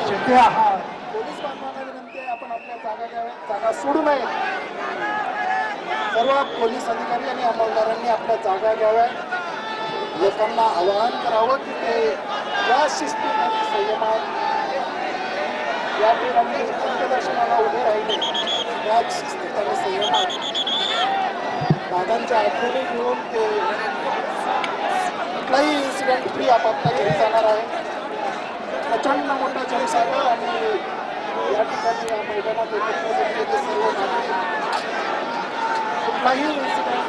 Police बांधवांना विनंती आहे, आपण आपल्या जागा घ्याव्यात, जागा सोडू नये. सर्व पोलीस अधिकारी आणि अंमलदारांनी आपल्या जागा घ्याव्यात. लोकांना आवाहन करावं की ते या शिस्तीत आणि संयमात या ठिकाणी अंत्यदर्शनाला उभे राहिले. याच शिस्तीत आणि संयमात दादांच्या आठवणी घेऊन ते कुठलाही इन्सिडेंट फ्री आपापल्या घरी जाणार आहे. प्रचंड मोठा जनसागर आणि या ठिकाणी या मैदानात एकत्र जमलेले सर्व नागरिक कुठलाही इन्सिडेंट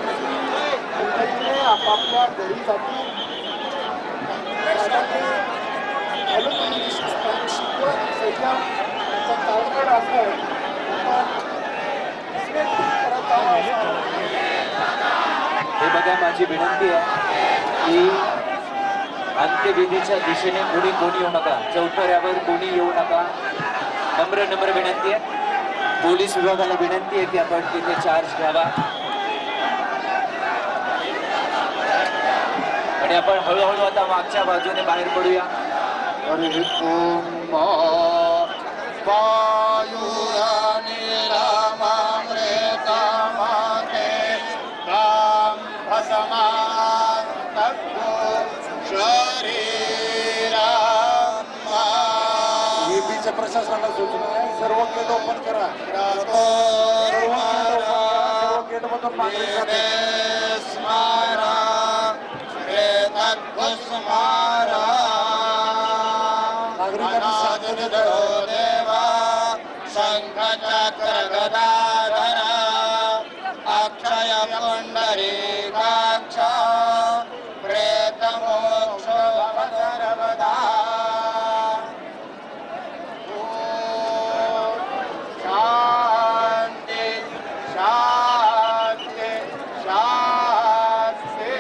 फ्री आपापल्या घरी जातील. दादांनी शिकवत संयम त्याचा ताळमेळ राखत हे बघा, माझी विनंती आहे की अंत्यविधीच्या दिशेने कोणी येऊ नका, चौथऱ्यावर कोणी येऊ नका. नम्र विनंती आहे. पोलीस विभागाला विनंती आहे की आपण तिथे चार्ज घ्यावा आणि आपण हळूहळू आता मागच्या बाजूने बाहेर पडूया. प्रशासनाला सूचना आहे, सर्व गेट ओपन करा. सर्व गेट मधून नागरिक जाते. नागरिकांनी शंखचक्र गदाधर अक्षय पुंडरीकाक्ष प्रेत मोक्ष सर्वदा शांती शांती शांती.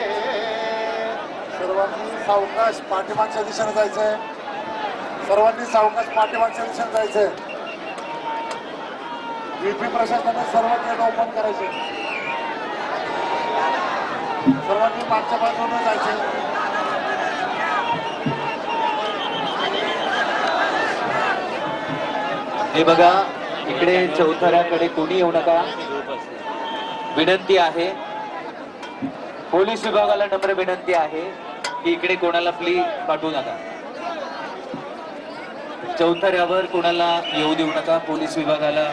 सर्वांनी सावकाश पाठीमागच्या दिशेने जायचंय. सर्वांनी सावकाश पाठीमागच्या दिशेने जायचंय. व्हीपी प्रशासनाने सर्व गेट ओपन करायचे. सर्वांनी मागच्या बाजूने जायचे. हे बघा, इकडे चौथऱ्याकडे कोणी येऊ नका. विनंती आहे, पोलीस विभागाला नम्र विनंती आहे की इकडे कोणाला प्लीज पाठवू नका. चौथऱ्यावर कोणाला येऊ देऊ नका. पोलीस विभागाला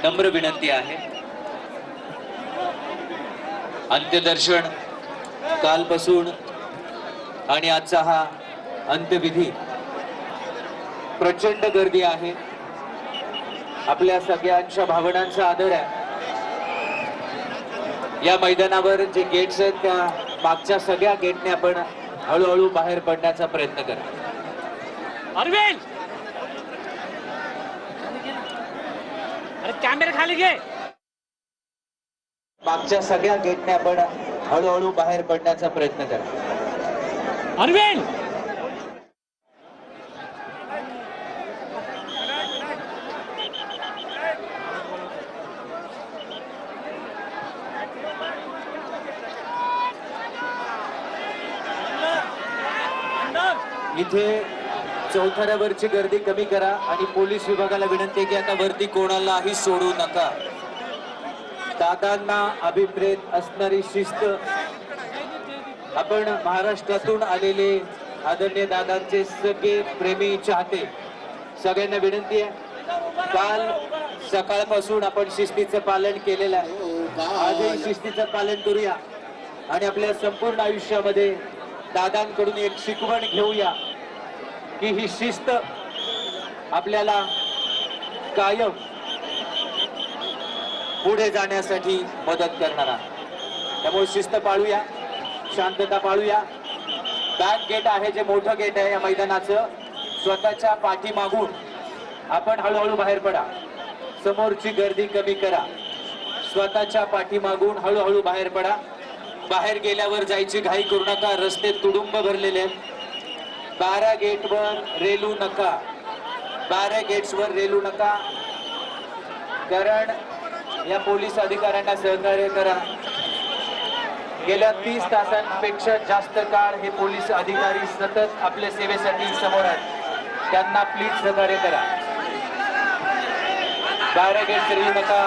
नम्र विनंती आहे. अंत्यदर्शन कालपासून आणि आजचा हा अंत्यविधी प्रचंड गर्दी आहे. आपल्या सगळ्यांच्या भावनांचा आदर आहे. या मैदानावर जे गेट्स आहेत त्या मागच्या सगळ्या गेटने आपण हळूहळू बाहेर पडण्याचा प्रयत्न करा. अरविंद, अरे कॅमेरा खाली घे. मागच्या सगळ्या गेटने आपण हळूहळू बाहेर पडण्याचा प्रयत्न करा. अरविंद, इथे चौथऱ्यावरची गर्दी कमी करा आणि पोलीस विभागाला विनंती आहे की आता वरती कोणालाही सोडू नका. दादांना अभिप्रेत असणारी शिस्त, आपण महाराष्ट्रातून आलेले आदरणीय दादांचे सगळे प्रेमी चाहते सगळ्यांना विनंती आहे, काल सकाळपासून आपण शिस्तीचं पालन केलेलं आहे. आजही शिस्तीचं पालन करूया आणि आपल्या संपूर्ण आयुष्यामध्ये दादांकडून एक शिकवण घेऊया की ही शिस्त आपल्याला कायम पुढे जाण्यासाठी मदत करणार आहे. त्यामुळे शिस्त पाळूया, शांतता पाळूया. बॅक गेट आहे, जे मोठं गेट आहे या मैदानाचं, स्वतःच्या पाठीमागून आपण हळूहळू बाहेर पडा. समोरची गर्दी कमी करा. स्वतःच्या पाठीमागून हळूहळू बाहेर पडा. बाहेर गेल्यावर जायची घाई करू नका. रस्ते तुडुंब भरलेले आहेत. 12 गेटवर रेलू नका. 12 गेट्सवर रेलू नका. कारण या पोलीस अधिकाऱ्यांना सहकार्य करा. गेल्या 30 तासांपेक्षा जास्त काळ हे पोलीस अधिकारी सतत आपल्या सेवेसाठी समोर आहेत. त्यांना प्लीज सहकार्य करा. बॅरिकेड फिरवू नका.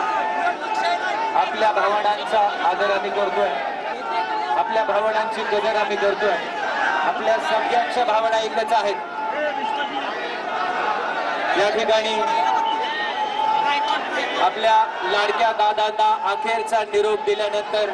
आपल्या भावनांचा आदर आम्ही करतोय, आपल्या भावनांची कदर आम्ही करतोय. आपल्या सगळ्यांच्या भावना एकच आहेत. या ठिकाणी आपल्या लाडक्या दादांना अखेरचा निरोप दिल्यानंतर